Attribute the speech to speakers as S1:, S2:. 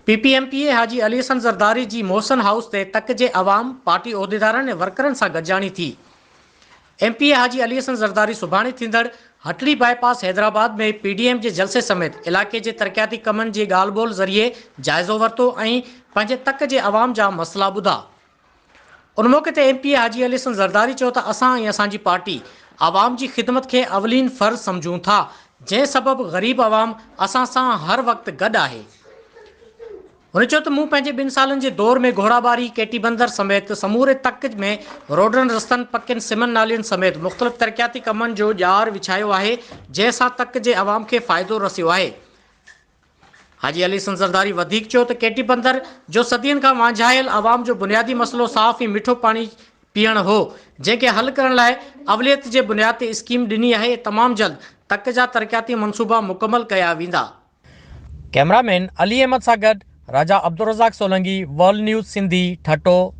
S1: PPMPA Haji Ali Hasan Zardari जी Mohsin house ते तक जे अवाम party उहिदेदारनि ऐं वर्करनि सां गॾिजाणी थी। MPA हाजी अली हसन ज़रदारी सुभाणे थींदड़ हटड़ी बाईपास हैदराबाद में PDM जे जलसे समेत इलाइक़े जे तरक़ियाती कमनि जी ॻाल्हि ॿोल्हि ज़रिए जाइज़ो वरितो ऐं पंहिंजे तक जे अवाम जा मसइला ॿुधा। उन मौक़े ते MPA हाजी अली हसन ज़रदारी चयो त असां ऐं असांजी पार्टी आवाम जी ख़िदमत खे अवलीन फ़र्ज़ सम्झूं था, जंहिं सबबि ग़रीब अवाम असां सां हर वक़्तु गॾु आहे। हुन चयो त मूं पंहिंजे 2 सालनि जे दौर में घोड़ाबारी, केटी बंदर समेत समूरे तक में रोडनि, रस्तनि, पकियुनि, सिमन नालियुनि समेत मुख़्तलिफ़ तरक़ियाती कमनि जो ॼार विछायो आहे, जंहिंसां तक जे अवाम खे फ़ाइदो रसियो आहे। हाजी अली हसन ज़रदारी वधीक चयो त केटी बंदर जो सदियनि खां वांझायल अवाम जो बुनियादी मसइलो साफ़ ऐं मिठो पाणी पीअण हो, जंहिंखे हल करण लाइ अवलियत जे बुनियाद ते स्कीम ॾिनी आहे। तमामु जल्द तक जा तरक़ियाती मनसूबा मुकमल कया वेंदा। कैमरामैन अली अहमद सां गॾु राजा अब्दुल रज़ाक सोलंकी, वर्ल्ड न्यूज़ सिंधी, ठटो।